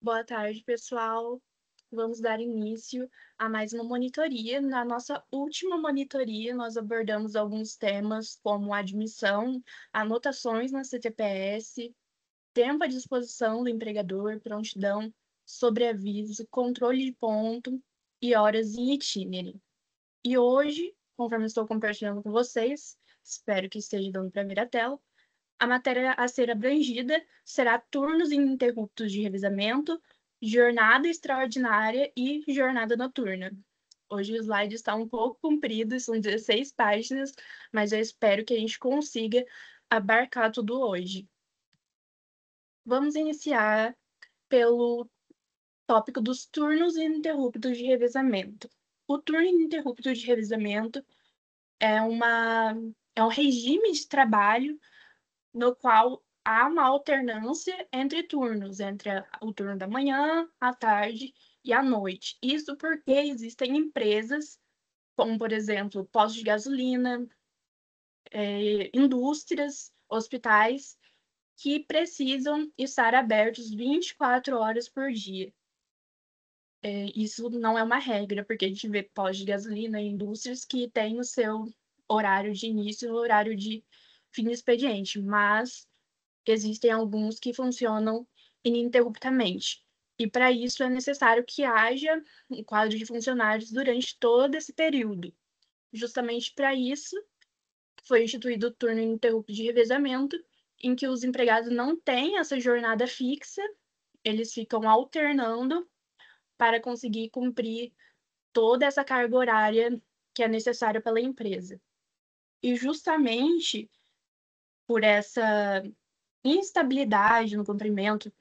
Boa tarde, pessoal. Vamos dar início a mais uma monitoria. Na nossa última monitoria, nós abordamos alguns temas como admissão, anotações na CTPS, tempo à disposição do empregador, prontidão, sobreaviso, controle de ponto e horas em itinerário. E hoje, conforme estou compartilhando com vocês, espero que esteja dando para ver a tela, a matéria a ser abrangida será turnos ininterruptos de revezamento, jornada extraordinária e jornada noturna. Hoje o slide está um pouco comprido, são 16 páginas, mas eu espero que a gente consiga abarcar tudo hoje. Vamos iniciar pelo tópico dos turnos ininterruptos de revezamento. O turno ininterrupto de revezamento é, é um regime de trabalho no qual há uma alternância entre turnos, entre o turno da manhã, à tarde e à noite. Isso porque existem empresas, como, por exemplo, postos de gasolina, indústrias, hospitais, que precisam estar abertos 24 horas por dia. Isso não é uma regra, porque a gente vê postos de gasolina e indústrias que têm o seu horário de início e o horário de fim do expediente, mas existem alguns que funcionam ininterruptamente. E para isso é necessário que haja um quadro de funcionários durante todo esse período. Justamente para isso foi instituído o turno ininterrupto de revezamento, em que os empregados não têm essa jornada fixa, eles ficam alternando para conseguir cumprir toda essa carga horária que é necessária pela empresa. E justamente por essa instabilidade no cumprimento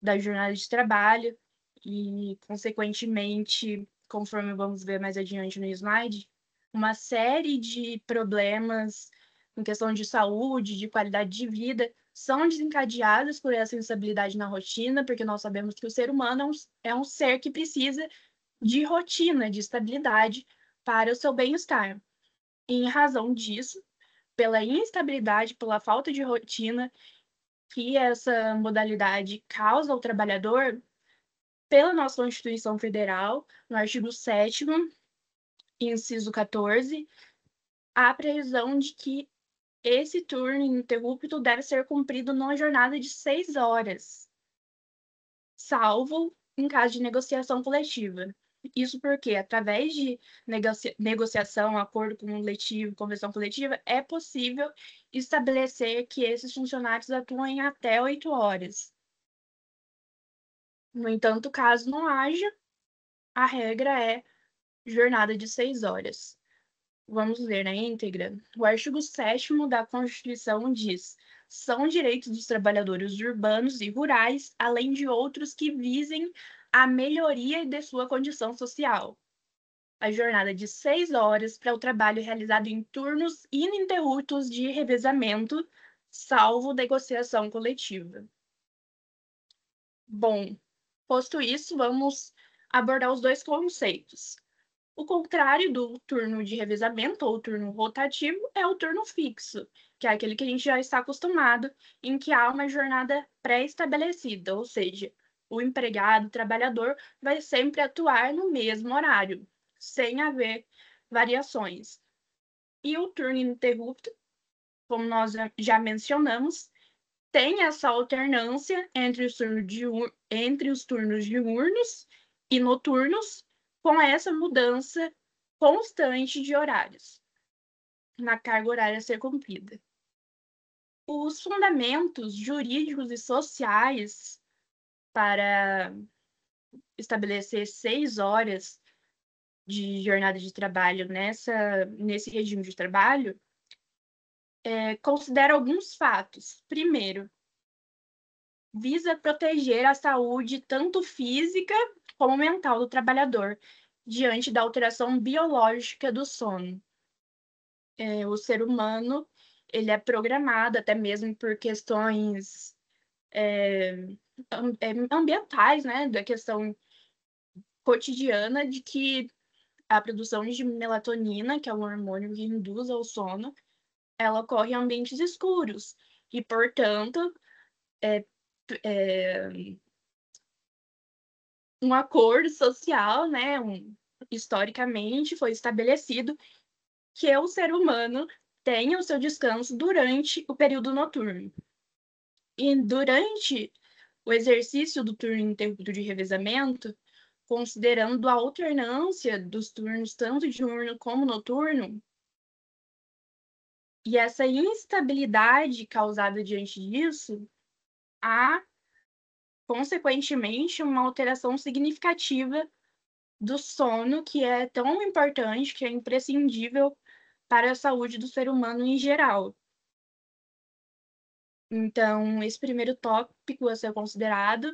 da jornada de trabalho e, consequentemente, conforme vamos ver mais adiante no slide, uma série de problemas em questão de saúde, de qualidade de vida, são desencadeadas por essa instabilidade na rotina, porque nós sabemos que o ser humano é um ser que precisa de rotina, de estabilidade para o seu bem-estar. E, em razão disso, pela instabilidade, pela falta de rotina que essa modalidade causa ao trabalhador, pela nossa Constituição Federal, no artigo 7º, inciso 14, há a previsão de que esse turno ininterrupto deve ser cumprido numa jornada de 6 horas, salvo em caso de negociação coletiva. Isso porque, através de negociação, acordo coletivo, convenção coletiva, é possível estabelecer que esses funcionários atuem até 8 horas. No entanto, caso não haja, a regra é jornada de 6 horas. Vamos ler na íntegra. O artigo 7º da Constituição diz: são direitos dos trabalhadores urbanos e rurais, além de outros que visem a melhoria de sua condição social. A jornada de 6 horas para o trabalho realizado em turnos ininterruptos de revezamento, salvo negociação coletiva. Bom, posto isso, vamos abordar os dois conceitos. O contrário do turno de revezamento ou turno rotativo é o turno fixo, que é aquele que a gente já está acostumado, em que há uma jornada pré-estabelecida, ou seja, o empregado, o trabalhador, vai sempre atuar no mesmo horário, sem haver variações. E o turno ininterrupto, como nós já mencionamos, tem essa alternância entre os turnos diurnos e noturnos, com essa mudança constante de horários na carga horária a ser cumprida. Os fundamentos jurídicos e sociais para estabelecer 6 horas de jornada de trabalho nesse regime de trabalho considera alguns fatos. Primeiro, visa proteger a saúde tanto física como mental do trabalhador, diante da alteração biológica do sono. O ser humano ele é programado, até mesmo por questões ambientais, né, da questão cotidiana, de que a produção de melatonina, que é um hormônio que induz ao sono, ela ocorre em ambientes escuros, e, portanto, é, é, um acordo social, né? Historicamente foi estabelecido que o ser humano tenha o seu descanso durante o período noturno. E durante o exercício do turno ininterrupto de revezamento, considerando a alternância dos turnos tanto diurno como noturno, e essa instabilidade causada diante disso, há, consequentemente, uma alteração significativa do sono, que é tão importante, que é imprescindível para a saúde do ser humano em geral. Então, esse primeiro tópico a ser considerado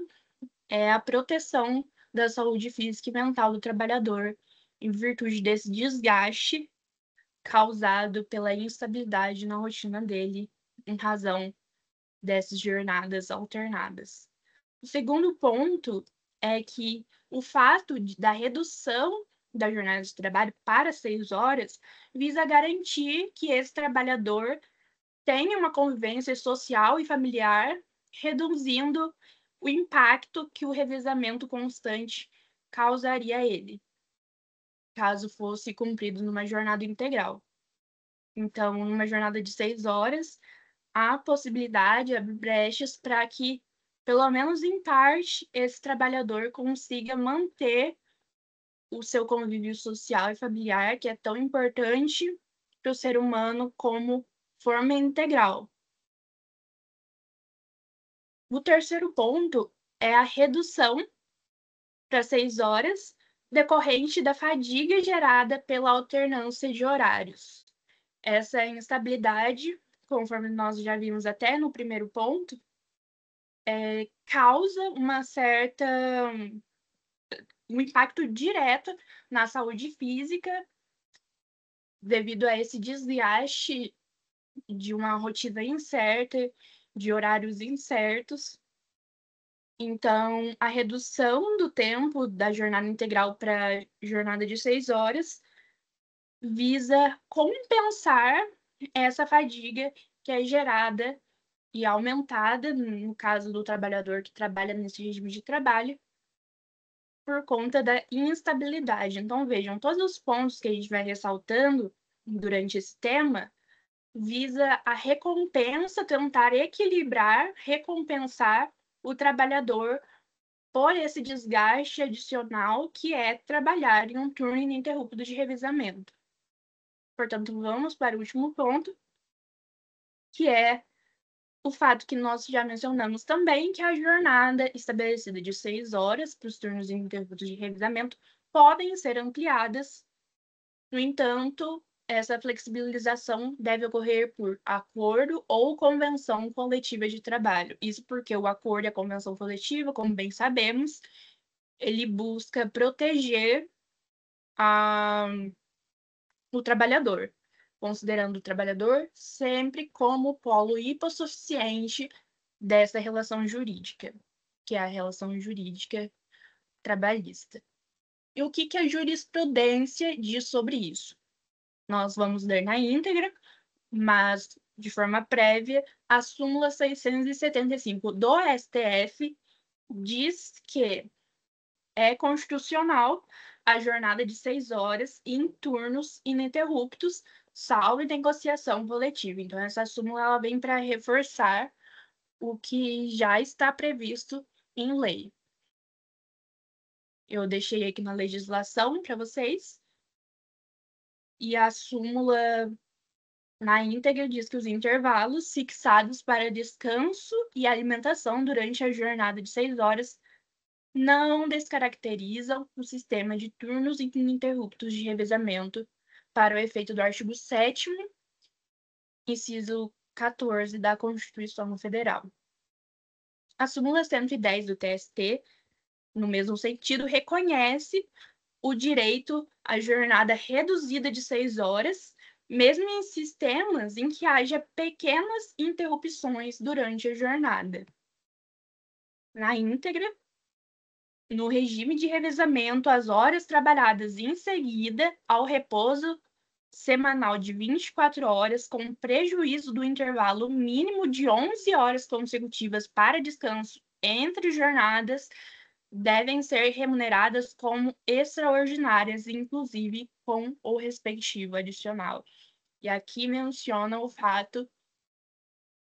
é a proteção da saúde física e mental do trabalhador, em virtude desse desgaste causado pela instabilidade na rotina dele, em razão dessas jornadas alternadas. O segundo ponto é que o fato da redução da jornada de trabalho para 6 horas visa garantir que esse trabalhador tenha uma convivência social e familiar, reduzindo o impacto que o revezamento constante causaria a ele, caso fosse cumprido numa jornada integral. Então, numa jornada de 6 horas, há possibilidade, abre brechas para que, pelo menos em parte, esse trabalhador consiga manter o seu convívio social e familiar, que é tão importante para o ser humano como forma integral. O terceiro ponto é a redução para 6 horas, decorrente da fadiga gerada pela alternância de horários. Essa instabilidade, conforme nós já vimos até no primeiro ponto, causa um impacto direto na saúde física, devido a esse desgaste de uma rotina incerta, de horários incertos. Então, a redução do tempo da jornada integral para jornada de 6 horas visa compensar essa fadiga que é gerada e aumentada, no caso do trabalhador que trabalha nesse regime de trabalho, por conta da instabilidade. Então, vejam, todos os pontos que a gente vai ressaltando durante esse tema visa a recompensa, tentar equilibrar, recompensar o trabalhador por esse desgaste adicional que é trabalhar em um turno ininterrupto de revezamento. Portanto, vamos para o último ponto, que é o fato que nós já mencionamos também, que a jornada estabelecida de 6 horas para os turnos ininterruptos de revezamento podem ser ampliadas. No entanto, essa flexibilização deve ocorrer por acordo ou convenção coletiva de trabalho. Isso porque o acordo e a convenção coletiva, como bem sabemos, ele busca proteger o trabalhador, considerando o trabalhador sempre como polo hipossuficiente dessa relação jurídica, que é a relação jurídica trabalhista. E o que a jurisprudência diz sobre isso? Nós vamos ler na íntegra, mas de forma prévia, a súmula 675 do STF diz que é constitucional a jornada de 6 horas em turnos ininterruptos, salvo negociação coletiva. Então, essa súmula ela vem para reforçar o que já está previsto em lei. Eu deixei aqui na legislação para vocês. E a súmula, na íntegra, diz que os intervalos fixados para descanso e alimentação durante a jornada de 6 horas não descaracterizam o sistema de turnos ininterruptos de revezamento para o efeito do artigo 7º, inciso 14 da Constituição Federal. A súmula 110 do TST, no mesmo sentido, reconhece o direito à jornada reduzida de 6 horas, mesmo em sistemas em que haja pequenas interrupções durante a jornada. Na íntegra, no regime de revezamento, as horas trabalhadas em seguida ao repouso semanal de 24 horas, com prejuízo do intervalo mínimo de 11 horas consecutivas para descanso entre jornadas, devem ser remuneradas como extraordinárias, inclusive com o respectivo adicional. E aqui menciona o fato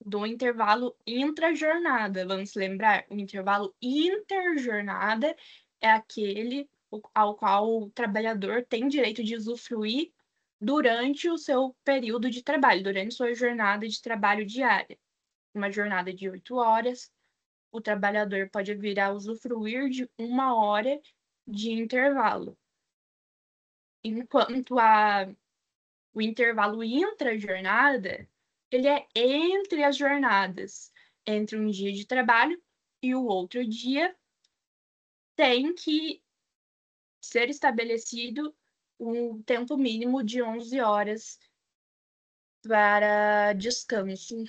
do intervalo intrajornada. Vamos lembrar, o intervalo interjornada é aquele ao qual o trabalhador tem direito de usufruir durante o seu período de trabalho, durante sua jornada de trabalho diária. Uma jornada de 8 horas, o trabalhador pode vir a usufruir de 1 hora de intervalo. Enquanto o intervalo intra-jornada, ele é entre as jornadas, entre um dia de trabalho e o outro dia, tem que ser estabelecido um tempo mínimo de 11 horas para descanso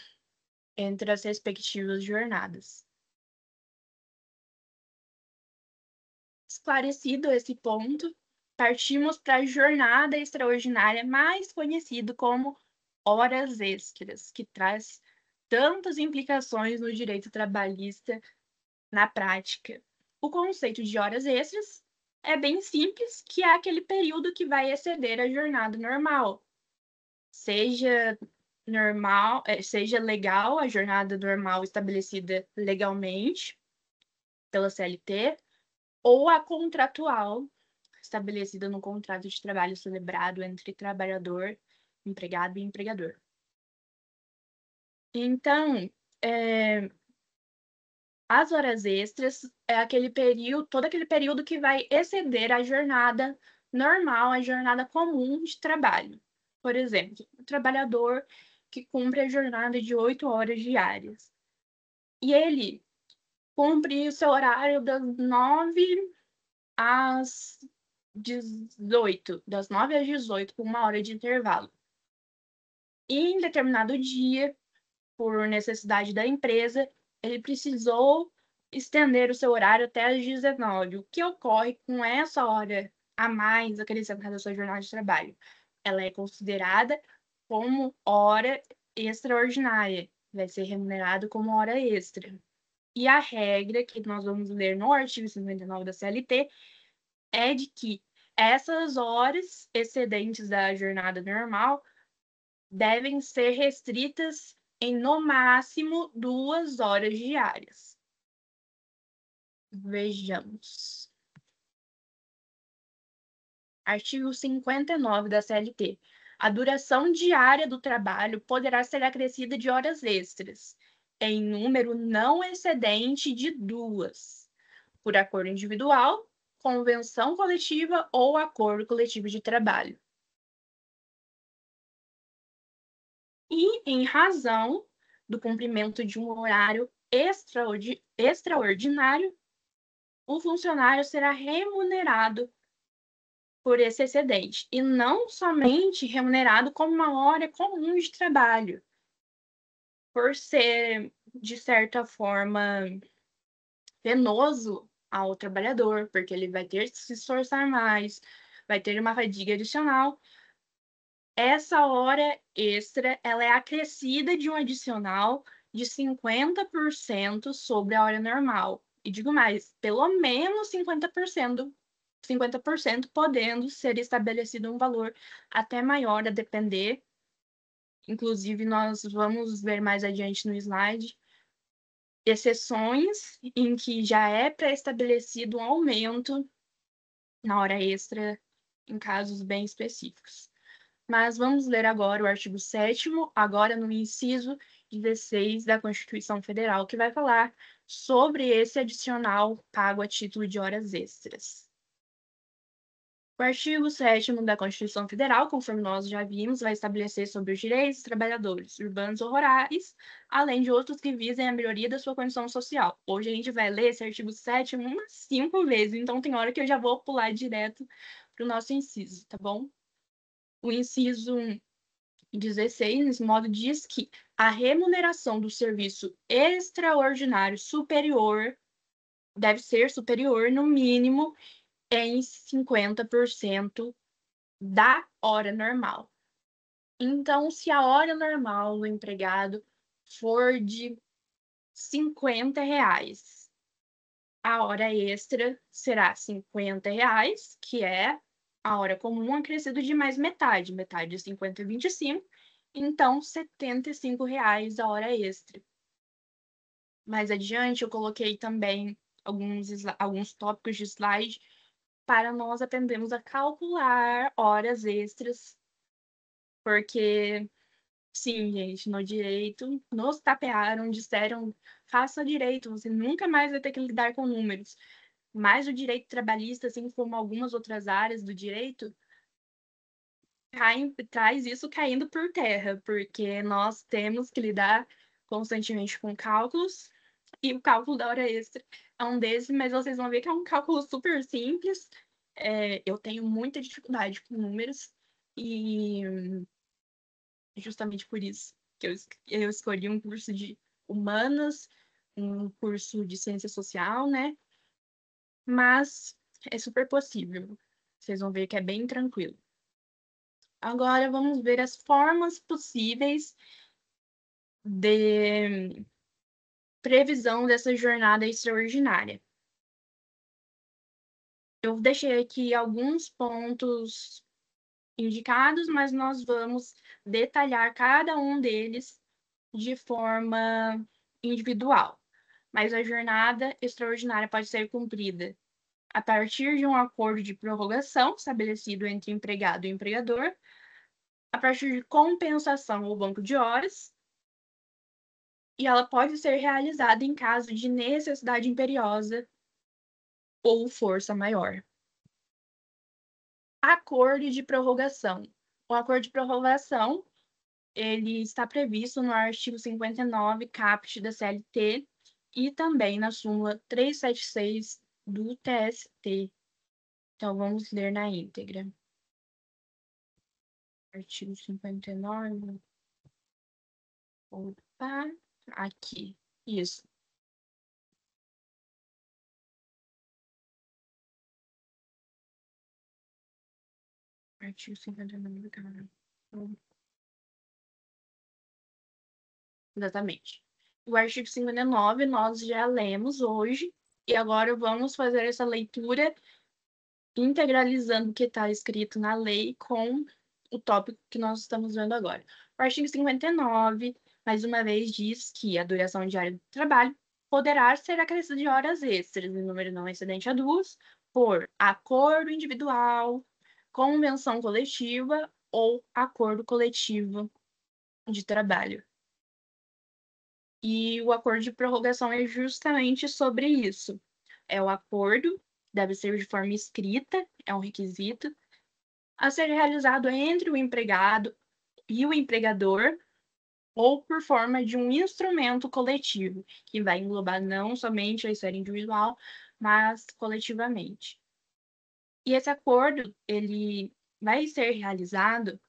entre as respectivas jornadas. Esclarecido esse ponto, partimos para a jornada extraordinária, mais conhecido como horas extras, que traz tantas implicações no direito trabalhista na prática. O conceito de horas extras é bem simples, que é aquele período que vai exceder a jornada normal. Seja normal, seja legal a jornada normal estabelecida legalmente pela CLT, ou a contratual, estabelecida no contrato de trabalho celebrado entre trabalhador, empregado e empregador. Então, as horas extras é aquele período, todo aquele período que vai exceder a jornada normal, a jornada comum de trabalho. Por exemplo, o trabalhador que cumpre a jornada de 8 horas diárias. E ele cumpre o seu horário das 9 às 18, das 9 às 18, com 1 hora de intervalo. E em determinado dia, por necessidade da empresa, ele precisou estender o seu horário até às 19. O que ocorre com essa hora a mais acrescentada à sua jornada de trabalho? Ela é considerada como hora extraordinária, vai ser remunerado como hora extra. E a regra que nós vamos ler no artigo 59 da CLT é de que essas horas excedentes da jornada normal devem ser restritas em, no máximo, 2 horas diárias. Vejamos. Artigo 59 da CLT. A duração diária do trabalho poderá ser acrescida de horas extras, em número não excedente de 2, por acordo individual, convenção coletiva ou acordo coletivo de trabalho. E, em razão do cumprimento de um horário extraordinário, o funcionário será remunerado por esse excedente, e não somente remunerado como uma hora comum de trabalho, por ser, de certa forma, penoso ao trabalhador, porque ele vai ter que se esforçar mais, vai ter uma fadiga adicional. Essa hora extra, ela é acrescida de um adicional de 50% sobre a hora normal. E digo mais, pelo menos 50% podendo ser estabelecido um valor até maior, a depender. Inclusive, nós vamos ver mais adiante no slide exceções em que já é pré-estabelecido um aumento na hora extra em casos bem específicos. Mas vamos ler agora o artigo 7º, agora no inciso 16 da Constituição Federal, que vai falar sobre esse adicional pago a título de horas extras. O artigo 7º da Constituição Federal, conforme nós já vimos, vai estabelecer sobre os direitos dos trabalhadores urbanos ou rurais, além de outros que visem a melhoria da sua condição social. Hoje a gente vai ler esse artigo 7º umas 5 vezes, então tem hora que eu já vou pular direto para o nosso inciso, tá bom? O inciso 16, nesse modo, diz que a remuneração do serviço extraordinário superior deve ser superior, no mínimo, em 50% da hora normal. Então, se a hora normal do empregado for de R$ 50, a hora extra será R$ 50, que é a hora comum, acrescido de mais metade. Metade de 50 é 25, então R$ 75 a hora extra. Mais adiante, eu coloquei também alguns tópicos de slide para nós aprendermos a calcular horas extras, porque, sim, gente, no direito, nos tapearam, disseram, faça direito, você nunca mais vai ter que lidar com números. Mas o direito trabalhista, assim como algumas outras áreas do direito, traz isso caindo por terra, porque nós temos que lidar constantemente com cálculos, e o cálculo da hora extra é um desses, mas vocês vão ver que é um cálculo super simples. Eu tenho muita dificuldade com números, e justamente por isso que eu escolhi um curso de humanas, um curso de ciência social, né? Mas é super possível. Vocês vão ver que é bem tranquilo. Agora vamos ver as formas possíveis de previsão dessa jornada extraordinária. Eu deixei aqui alguns pontos indicados, mas nós vamos detalhar cada um deles de forma individual. Mas a jornada extraordinária pode ser cumprida a partir de um acordo de prorrogação estabelecido entre empregado e empregador, a partir de compensação ou banco de horas, e ela pode ser realizada em caso de necessidade imperiosa ou força maior. Acordo de prorrogação. O acordo de prorrogação, ele está previsto no artigo 59, caput da CLT, e também na súmula 376 do TST. Então, vamos ler na íntegra. Artigo 59. Opa, aqui. Isso. Artigo 59, cara. Exatamente. O artigo 59 nós já lemos hoje, e agora vamos fazer essa leitura integralizando o que está escrito na lei com o tópico que nós estamos vendo agora. O artigo 59, mais uma vez, diz que a duração diária do trabalho poderá ser acrescida de horas extras, em número não excedente a 2, por acordo individual, convenção coletiva ou acordo coletivo de trabalho. E o acordo de prorrogação é justamente sobre isso. É o acordo, deve ser de forma escrita, é um requisito, a ser realizado entre o empregado e o empregador, ou por forma de um instrumento coletivo, que vai englobar não somente a esfera individual, mas coletivamente. E esse acordo, ele vai ser realizado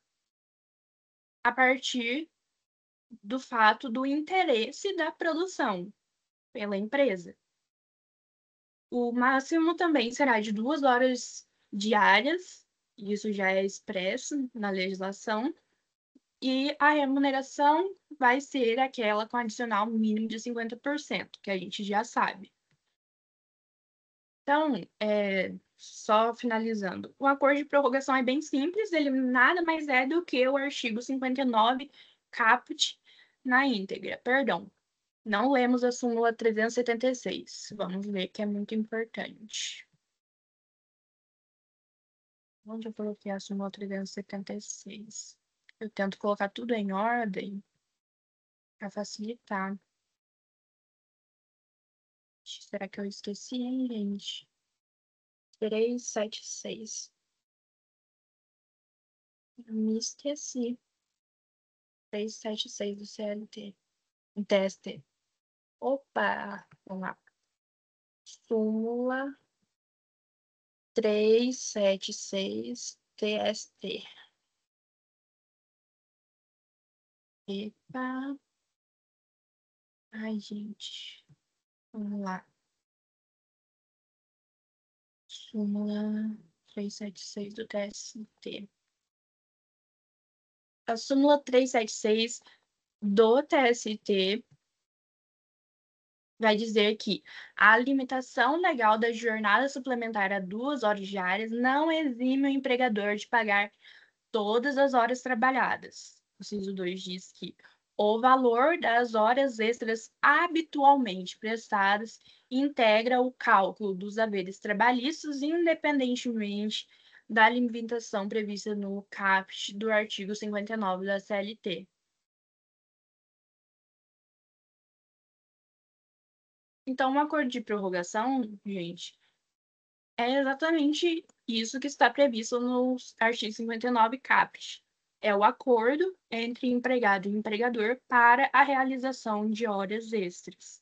a partir do fato do interesse da produção pela empresa. O máximo também será de 2 horas diárias, isso já é expresso na legislação, e a remuneração vai ser aquela com adicional mínimo de 50%, que a gente já sabe. Então, só finalizando, o acordo de prorrogação é bem simples, ele nada mais é do que o artigo 59, caput, na íntegra. Perdão, não lemos a súmula 376. Vamos ver que é muito importante. Onde eu coloquei a súmula 376? Eu tento colocar tudo em ordem para facilitar. Será que eu esqueci, hein, gente? 376. Eu me esqueci. 376 do CLT. TST. Opa! Vamos lá. Súmula 376 TST. Epa! Ai, gente. Vamos lá. Súmula 376 do TST. A súmula 376 do TST vai dizer que a limitação legal da jornada suplementar a 2 horas diárias não exime o empregador de pagar todas as horas trabalhadas. O inciso 2 diz que o valor das horas extras habitualmente prestadas integra o cálculo dos haveres trabalhistas, independentemente da limitação prevista no caput do artigo 59 da CLT. Então, um acordo de prorrogação, gente, é exatamente isso que está previsto no artigo 59 caput. É o acordo entre empregado e empregador para a realização de horas extras.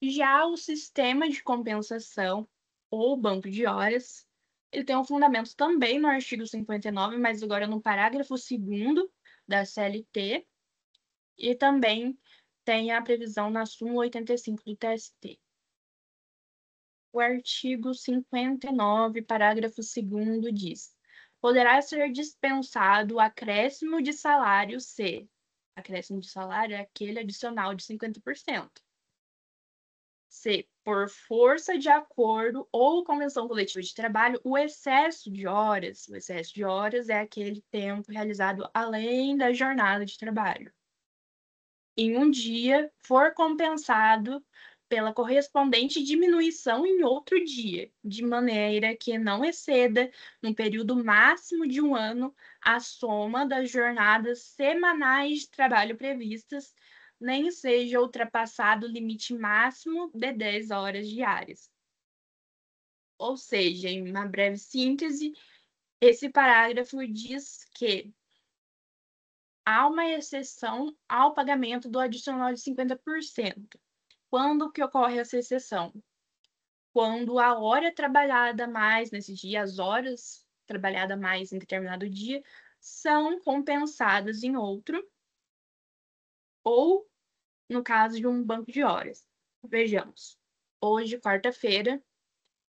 Já o sistema de compensação ou banco de horas, ele tem um fundamento também no artigo 59, mas agora no parágrafo 2º da CLT, e também tem a previsão na súmula 85 do TST. O artigo 59, parágrafo 2º diz: poderá ser dispensado o acréscimo de salário se acréscimo de salário é aquele adicional de 50%. Se, por força de acordo ou convenção coletiva de trabalho, o excesso de horas é aquele tempo realizado além da jornada de trabalho, em um dia for compensado pela correspondente diminuição em outro dia, de maneira que não exceda, no período máximo de um ano, a soma das jornadas semanais de trabalho previstas, nem seja ultrapassado o limite máximo de 10 horas diárias. Ou seja, em uma breve síntese, esse parágrafo diz que há uma exceção ao pagamento do adicional de 50%. Quando que ocorre essa exceção? Quando a hora trabalhada mais nesse dia, as horas trabalhadas mais em determinado dia, são compensadas em outro, ou no caso de um banco de horas. Vejamos, hoje, quarta-feira,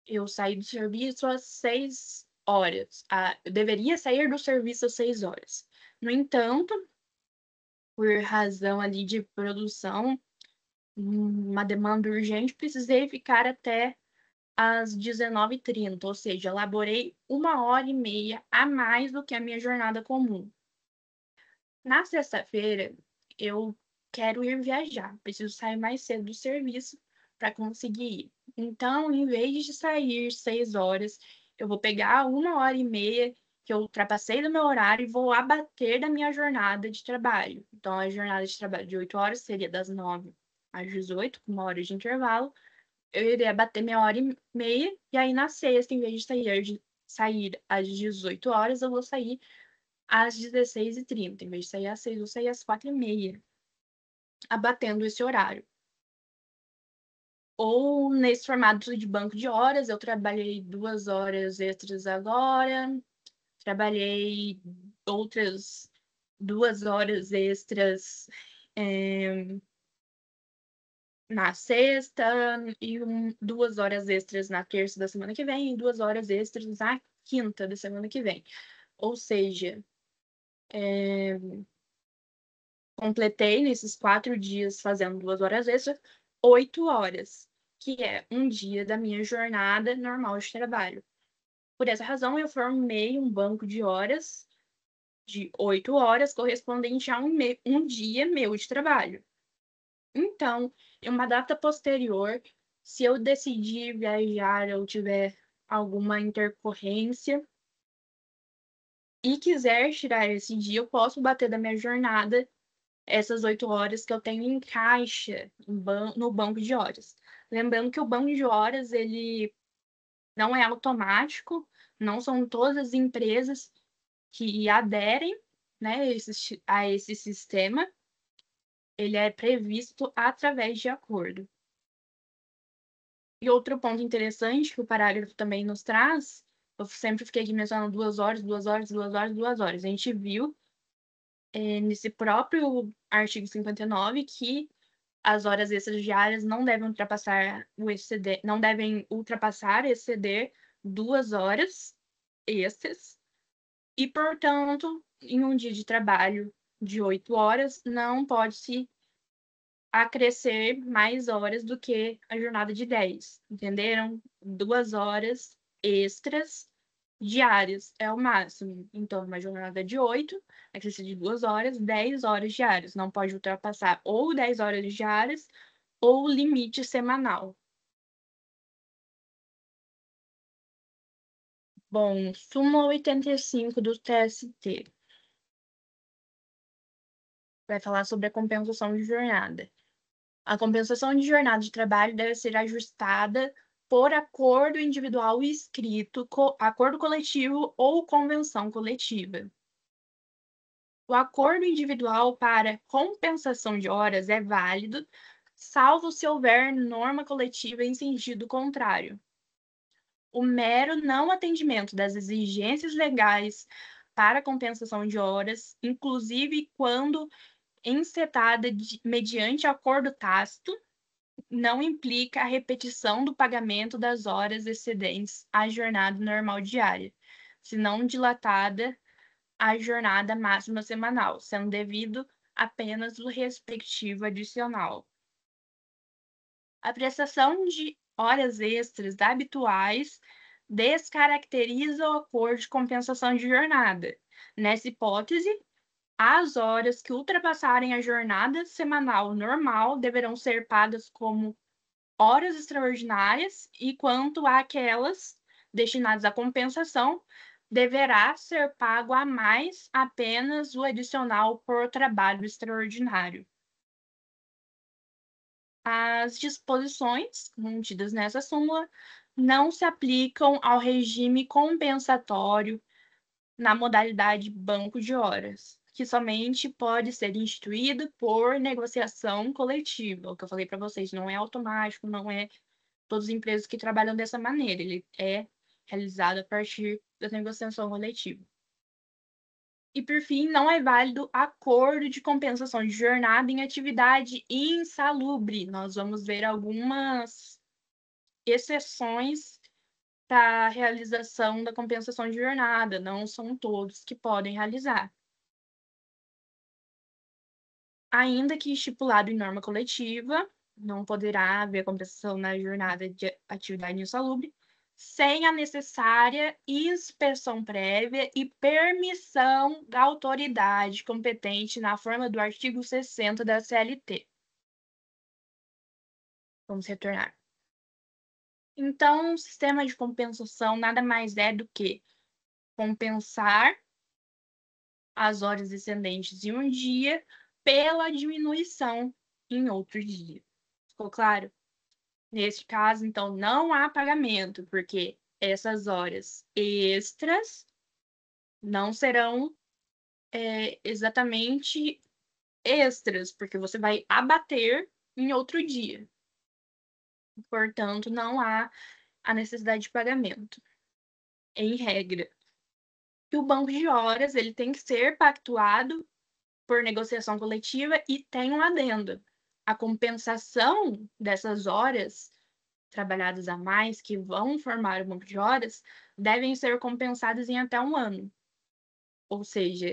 eu saí do serviço às 6 horas. Eu deveria sair do serviço às 6 horas. No entanto, por razão ali de produção, uma demanda urgente, precisei ficar até às 19h30, ou seja, laborei 1 hora e meia a mais do que a minha jornada comum. Na sexta-feira, eu quero ir viajar, preciso sair mais cedo do serviço para conseguir ir. Então, em vez de sair 6 horas, eu vou pegar 1 hora e meia que eu ultrapassei do meu horário e vou abater da minha jornada de trabalho. Então, a jornada de trabalho de 8 horas seria das 9 às 18, com 1 hora de intervalo. Eu iria bater minha hora e meia, e aí na sexta, em vez de sair às 18 horas, eu vou sair às 16h30. Em vez de sair às 6, eu vou sair às 4h30, abatendo esse horário. Ou nesse formato de banco de horas, eu trabalhei 2 horas extras agora, trabalhei outras 2 horas extras na sexta, e 2 horas extras na terça da semana que vem, e 2 horas extras na quinta da semana que vem. Ou seja, completei nesses 4 dias fazendo 2 horas extras, 8 horas, que é um dia da minha jornada normal de trabalho. Por essa razão, eu formei um banco de horas de 8 horas, correspondente a um dia meu de trabalho. Então, em uma data posterior, se eu decidir viajar ou tiver alguma intercorrência e quiser tirar esse dia, eu posso bater da minha jornada essas 8 horas que eu tenho em caixa no banco de horas. Lembrando que o banco de horas, ele não é automático, não são todas as empresas que aderem, né, a esse sistema. Ele é previsto através de acordo. E outro ponto interessante que o parágrafo também nos traz, eu sempre fiquei aqui mencionando 2 horas, 2 horas, 2 horas, 2 horas. A gente viu nesse próprio artigo 59 que as horas extras diárias não devem exceder 2 horas extras, e, portanto, em um dia de trabalho de 8 horas, não pode se acrescer mais horas do que a jornada de 10, entenderam? 2 horas extras diárias é o máximo. Então, uma jornada de 8, acrescer de 2 horas, 10 horas diárias. Não pode ultrapassar ou 10 horas diárias ou o limite semanal. Bom, súmula 85 do TST vai falar sobre a compensação de jornada. A compensação de jornada de trabalho deve ser ajustada por acordo individual escrito, acordo coletivo ou convenção coletiva. O acordo individual para compensação de horas é válido, salvo se houver norma coletiva em sentido contrário. O mero não atendimento das exigências legais para compensação de horas, inclusive quando encetada mediante acordo tácito, não implica a repetição do pagamento das horas excedentes à jornada normal diária, senão dilatada à jornada máxima semanal, sendo devido apenas o respectivo adicional. A prestação de horas extras habituais descaracteriza o acordo de compensação de jornada. Nessa hipótese, as horas que ultrapassarem a jornada semanal normal deverão ser pagas como horas extraordinárias e quanto àquelas destinadas à compensação, deverá ser pago a mais apenas o adicional por trabalho extraordinário. As disposições contidas nessa súmula não se aplicam ao regime compensatório na modalidade banco de horas, que somente pode ser instituído por negociação coletiva. O que eu falei para vocês, não é automático, não é todas as empresas que trabalham dessa maneira, ele é realizado a partir da negociação coletiva. E, por fim, não é válido acordo de compensação de jornada em atividade insalubre. Nós vamos ver algumas exceções para a realização da compensação de jornada, não são todos que podem realizar. Ainda que estipulado em norma coletiva, não poderá haver compensação na jornada de atividade insalubre, sem a necessária inspeção prévia e permissão da autoridade competente na forma do artigo 60 da CLT. Vamos retornar. Então, o sistema de compensação nada mais é do que compensar as horas excedentes em um dia pela diminuição em outro dia. Ficou claro? Neste caso, então, não há pagamento, porque essas horas extras não serão exatamente extras, porque você vai abater em outro dia. Portanto, não há a necessidade de pagamento, em regra. E o banco de horas ele tem que ser pactuado por negociação coletiva e tem um adendo. A compensação dessas horas trabalhadas a mais que vão formar o banco de horas devem ser compensadas em até um ano. Ou seja,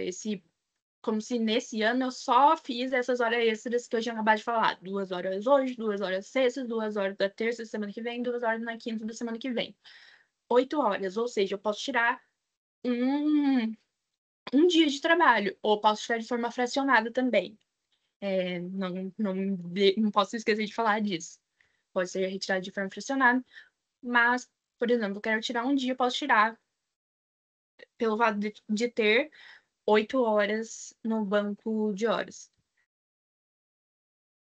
como se nesse ano eu só fiz essas horas extras que eu tinha acabado de falar. 2 horas hoje, 2 horas sexta, 2 horas da terça da semana que vem, 2 horas na quinta da semana que vem. 8 horas, ou seja, eu posso tirar um dia de trabalho, ou posso tirar de forma fracionada também. Não posso esquecer de falar disso. Pode ser retirado de forma fracionada, mas, por exemplo, eu quero tirar um dia, eu posso tirar pelo fato de ter 8 horas no banco de horas.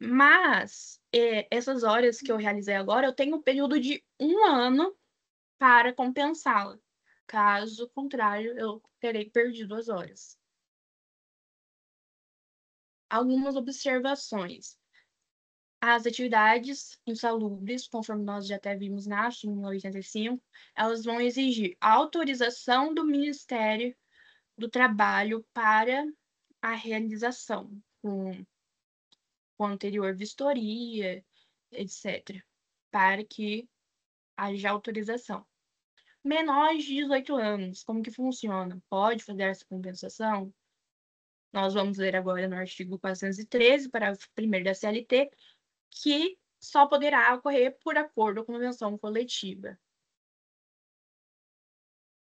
Mas essas horas que eu realizei agora, eu tenho um período de um ano para compensá-la. Caso contrário, eu terei perdido as horas. Algumas observações. As atividades insalubres, conforme nós já até vimos na súmula 85, elas vão exigir autorização do Ministério do Trabalho para a realização, com anterior vistoria, etc., para que haja autorização. Menores de 18 anos, como que funciona? Pode fazer essa compensação? Nós vamos ler agora no artigo 413, parágrafo 1º da CLT, que só poderá ocorrer por acordo ou convenção coletiva.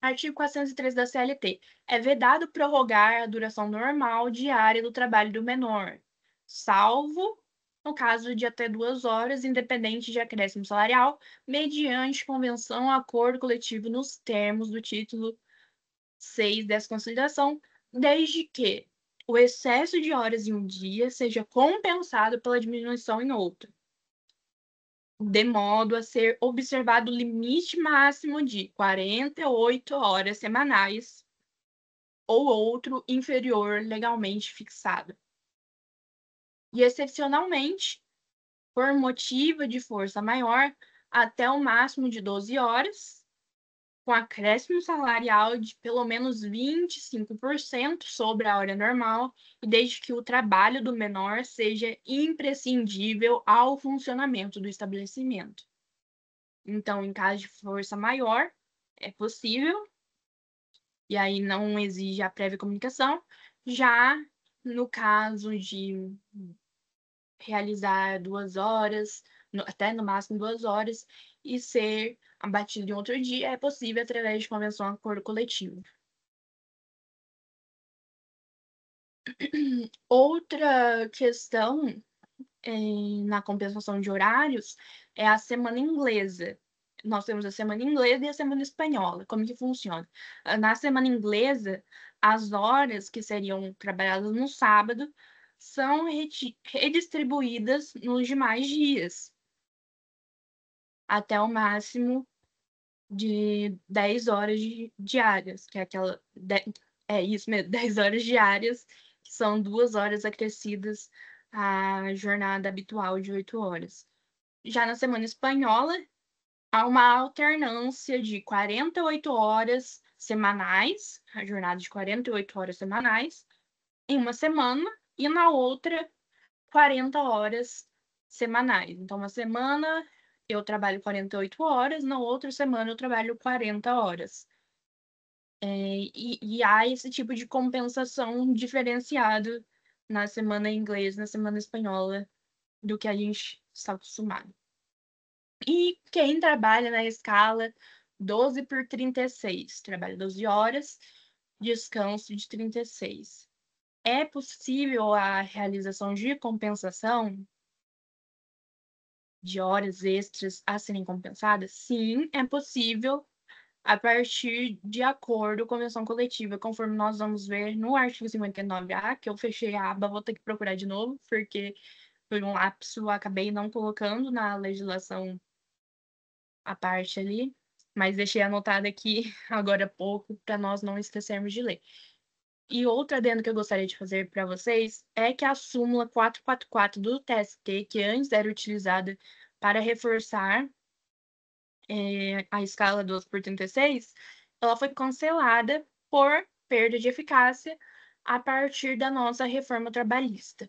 Artigo 403 da CLT. É vedado prorrogar a duração normal diária do trabalho do menor, salvo no caso de até 2 horas, independente de acréscimo salarial, mediante convenção ou acordo coletivo nos termos do título 6 dessa consideração, desde que o excesso de horas em um dia seja compensado pela diminuição em outro, de modo a ser observado o limite máximo de 48 horas semanais ou outro inferior legalmente fixado. E, excepcionalmente, por motivo de força maior, até o máximo de 12 horas, com acréscimo salarial de pelo menos 25% sobre a hora normal, e desde que o trabalho do menor seja imprescindível ao funcionamento do estabelecimento. Então, em caso de força maior, é possível, e aí não exige a prévia comunicação. Já no caso de realizar 2 horas, até no máximo 2 horas, e ser abatido em outro dia, é possível através de convenção ou acordo coletivo. Outra questão na compensação de horários é a semana inglesa. Nós temos a semana inglesa e a semana espanhola. Como que funciona? Na semana inglesa, as horas que seriam trabalhadas no sábado são redistribuídas nos demais dias, até o máximo de 10 horas diárias, que é aquela. É isso mesmo, 10 horas diárias, que são 2 horas acrescidas à jornada habitual de 8 horas. Já na semana espanhola, há uma alternância de 48 horas semanais, a jornada de 48 horas semanais, em uma semana, e na outra, 40 horas semanais. Então, uma semana eu trabalho 48 horas, na outra semana eu trabalho 40 horas. E há esse tipo de compensação diferenciado na semana inglesa, na semana espanhola, do que a gente está acostumado. E quem trabalha na escala 12 por 36, trabalha 12 horas, descanso de 36. É possível a realização de compensação de horas extras a serem compensadas? Sim, é possível a partir de acordo com a convenção coletiva, conforme nós vamos ver no artigo 59A, que eu fechei a aba, vou ter que procurar de novo, porque foi um lapso, eu acabei não colocando na legislação a parte ali, mas deixei anotado aqui agora há pouco para nós não esquecermos de ler. E outra adendo que eu gostaria de fazer para vocês é que a súmula 444 do TST, que antes era utilizada para reforçar a escala 12 por 36, ela foi cancelada por perda de eficácia a partir da nossa reforma trabalhista.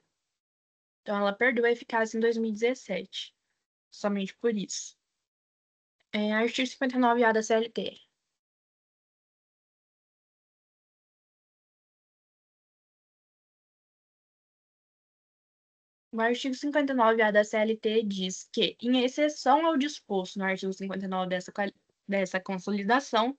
Então, ela perdeu a eficácia em 2017, somente por isso. Artigo 59A da CLT. O artigo 59A da CLT diz que, em exceção ao disposto no artigo 59 dessa consolidação,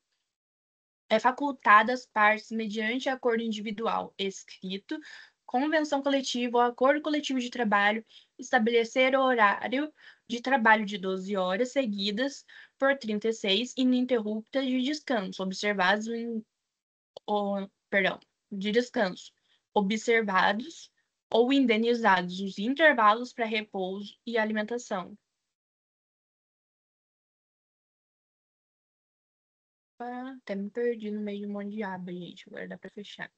é facultada às partes, mediante acordo individual escrito, convenção coletiva ou acordo coletivo de trabalho, estabelecer o horário de trabalho de 12 horas seguidas por 36 ininterruptas de descanso, de descanso, observados ou indenizados os intervalos para repouso e alimentação. Até me perdi no meio de um monte de aba, gente. Agora dá para fechar.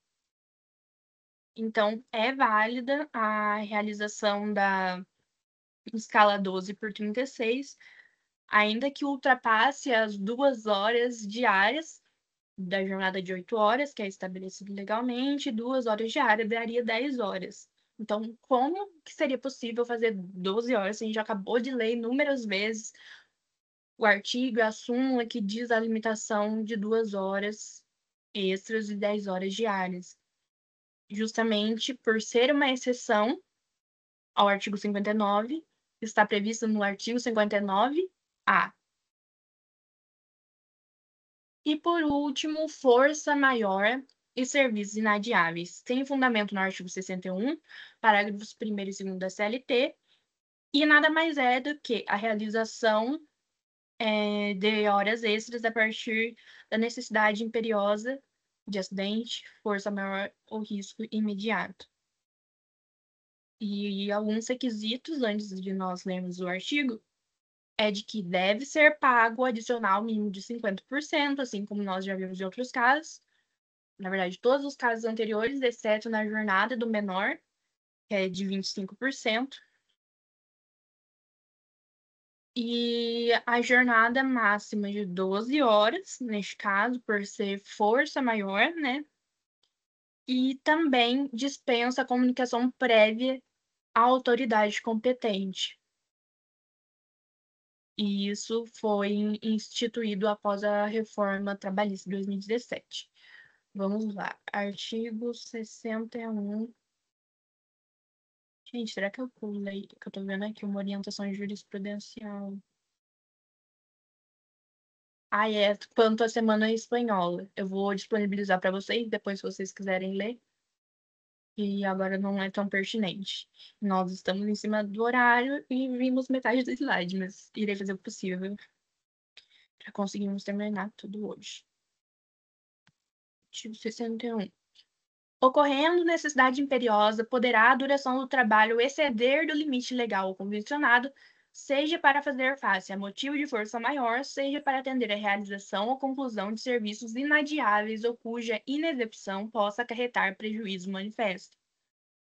Então, é válida a realização da escala 12 por 36, ainda que ultrapasse as 2 horas diárias da jornada de 8 horas, que é estabelecido legalmente, 2 horas diárias daria 10 horas. Então, como que seria possível fazer 12 horas? A gente já acabou de ler inúmeras vezes o artigo e a súmula que diz a limitação de 2 horas extras e 10 horas diárias. Justamente por ser uma exceção ao artigo 59, está prevista no artigo 59A. E, por último, força maior e serviços inadiáveis. Tem fundamento no artigo 61, parágrafos 1º e 2º da CLT, e nada mais é do que a realização de horas extras a partir da necessidade imperiosa de acidente, força maior ou risco imediato. E alguns requisitos, antes de nós lermos o artigo, é de que deve ser pago o adicional mínimo de 50%, assim como nós já vimos em outros casos. Na verdade, todos os casos anteriores, exceto na jornada do menor, que é de 25%. E a jornada máxima de 12 horas, neste caso, por ser força maior, né? E também dispensa a comunicação prévia à autoridade competente. E isso foi instituído após a reforma trabalhista de 2017. Vamos lá, artigo 61. Gente, será que eu pulei? Que eu tô vendo aqui uma orientação jurisprudencial. Ah, é quanto à semana espanhola. Eu vou disponibilizar para vocês, depois se vocês quiserem ler. E agora não é tão pertinente. Nós estamos em cima do horário e vimos metade do slide, mas irei fazer o possível para conseguirmos terminar tudo hoje. Artigo 61. Ocorrendo necessidade imperiosa, poderá a duração do trabalho exceder do limite legal ou convencionado, seja para fazer face a motivo de força maior, seja para atender à realização ou conclusão de serviços inadiáveis ou cuja inexecução possa acarretar prejuízo manifesto.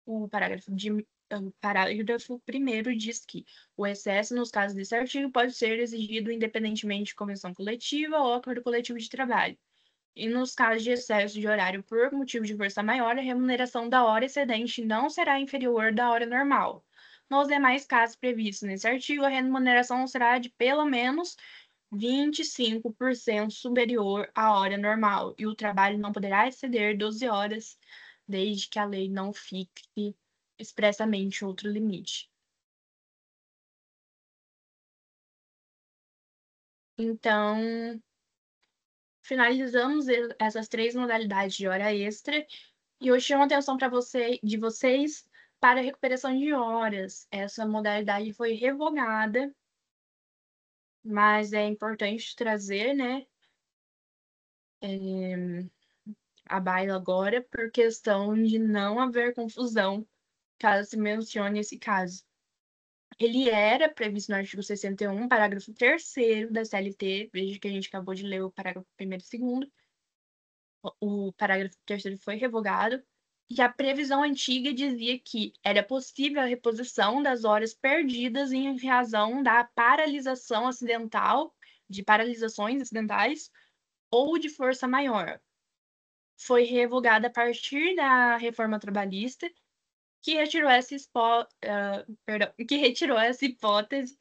O parágrafo 1º diz que o excesso nos casos desse artigo pode ser exigido independentemente de convenção coletiva ou acordo coletivo de trabalho. E nos casos de excesso de horário por motivo de força maior, a remuneração da hora excedente não será inferior da hora normal. Nos demais casos previstos nesse artigo, a remuneração será de pelo menos 25% superior à hora normal, e o trabalho não poderá exceder 12 horas, desde que a lei não fixe expressamente outro limite. Então, finalizamos essas 3 modalidades de hora extra. E eu chamo a atenção de vocês para a recuperação de horas. Essa modalidade foi revogada, mas é importante trazer, né, à baila agora, por questão de não haver confusão, caso se mencione esse caso. Ele era previsto no artigo 61, parágrafo 3º da CLT, veja que a gente acabou de ler o parágrafo 1º e 2º. O parágrafo 3º foi revogado, e a previsão antiga dizia que era possível a reposição das horas perdidas em razão da paralisação acidental, de paralisações acidentais ou de força maior. Foi revogada a partir da reforma trabalhista, que retirou essa hipótese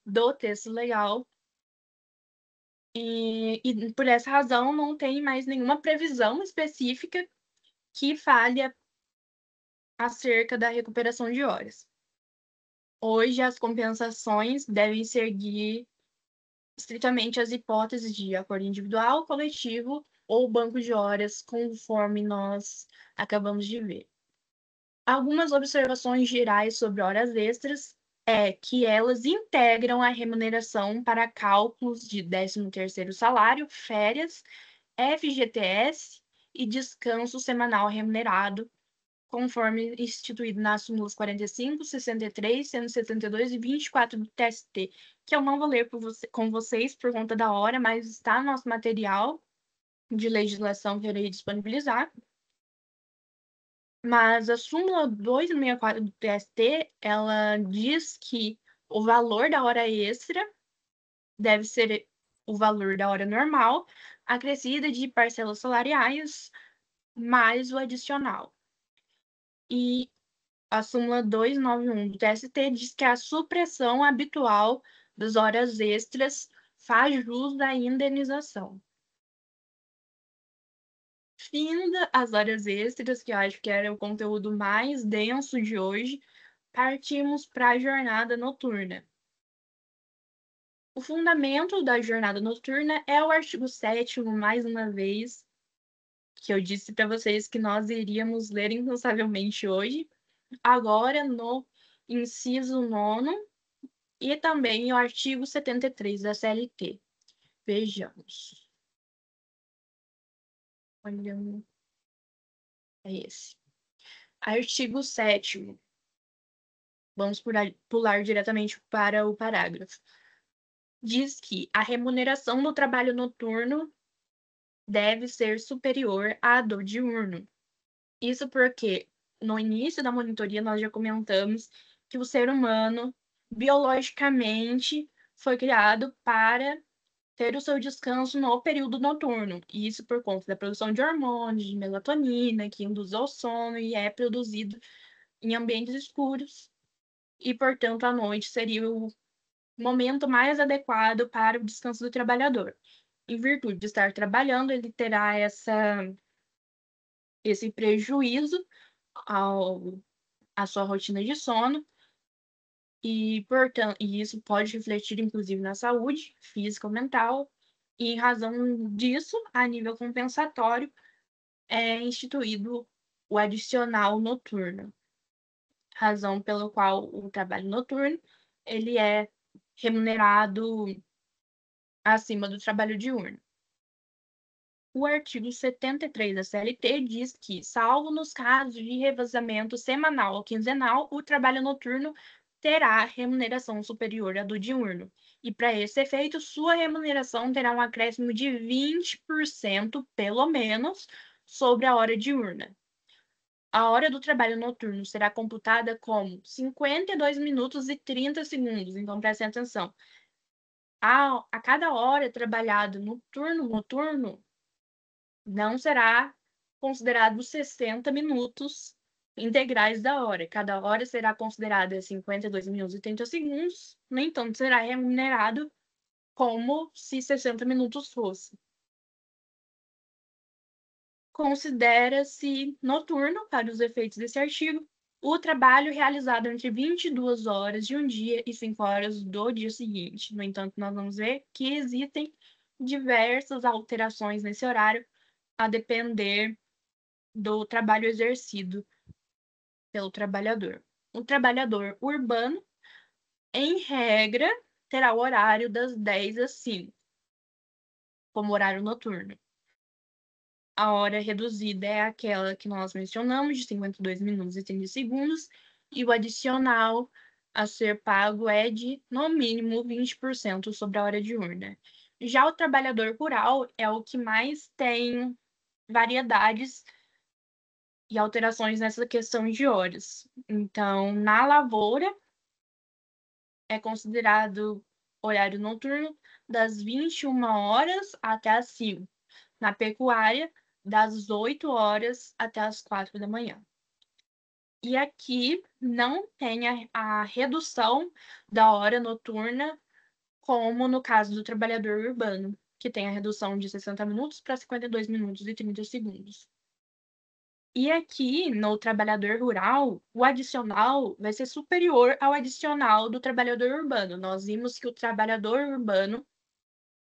do texto legal. E por essa razão não tem mais nenhuma previsão específica que fale acerca da recuperação de horas. Hoje, as compensações devem seguir estritamente as hipóteses de acordo individual, coletivo ou banco de horas, conforme nós acabamos de ver. Algumas observações gerais sobre horas extras é que elas integram a remuneração para cálculos de 13º salário, férias, FGTS e descanso semanal remunerado, conforme instituído nas súmulas 45, 63, 172 e 24 do TST, que eu não vou ler com vocês por conta da hora, mas está no nosso material de legislação que eu irei disponibilizar. Mas a súmula 264 do TST, ela diz que o valor da hora extra deve ser o valor da hora normal, acrescida de parcelas salariais, mais o adicional. E a súmula 291 do TST diz que a supressão habitual das horas extras faz jus da indenização. Finda as horas extras, que eu acho que era o conteúdo mais denso de hoje, partimos para a jornada noturna. O fundamento da jornada noturna é o artigo 7º, mais uma vez, que eu disse para vocês que nós iríamos ler incansavelmente hoje, agora no inciso 9º, e também o artigo 73 da CLT. Vejamos. Olha, é esse. Artigo 7º. Vamos pular diretamente para o parágrafo. Diz que a remuneração do trabalho noturno deve ser superior à do diurno. Isso porque, no início da monitoria, nós já comentamos que o ser humano, biologicamente, foi criado para ter o seu descanso no período noturno. E isso por conta da produção de hormônios, de melatonina, que induz ao sono e é produzido em ambientes escuros. E, portanto, a noite seria o momento mais adequado para o descanso do trabalhador. Em virtude de estar trabalhando, ele terá esse prejuízo à sua rotina de sono, e, portanto, isso pode refletir, inclusive, na saúde física ou mental, e, em razão disso, a nível compensatório, é instituído o adicional noturno, razão pela qual o trabalho noturno ele é remunerado acima do trabalho diurno. O artigo 73 da CLT diz que, salvo nos casos de revezamento semanal ou quinzenal, o trabalho noturno terá remuneração superior à do diurno. E, para esse efeito, sua remuneração terá um acréscimo de 20%, pelo menos, sobre a hora diurna. A hora do trabalho noturno será computada como 52 minutos e 30 segundos. Então, prestem atenção. A cada hora trabalhada no turno noturno, não será considerado 60 minutos integrais da hora. Cada hora será considerada 52 minutos e 30 segundos, no entanto, será remunerado como se 60 minutos fosse. Considera-se noturno, para os efeitos desse artigo, o trabalho realizado entre 22 horas de um dia e 5 horas do dia seguinte. No entanto, nós vamos ver que existem diversas alterações nesse horário, a depender do trabalho exercido pelo trabalhador. O trabalhador urbano, em regra, terá o horário das 10 às 5, como horário noturno. A hora reduzida é aquela que nós mencionamos, de 52 minutos e 30 segundos, e o adicional a ser pago é de, no mínimo, 20% sobre a hora diurna. Já o trabalhador rural é o que mais tem variedades e alterações nessa questão de horas. Então, na lavoura, é considerado horário noturno das 21 horas até as 5. Na pecuária, das 8 horas até as 4 da manhã. E aqui não tem a redução da hora noturna, como no caso do trabalhador urbano, que tem a redução de 60 minutos para 52 minutos e 30 segundos. E aqui, no trabalhador rural, o adicional vai ser superior ao adicional do trabalhador urbano. Nós vimos que o trabalhador urbano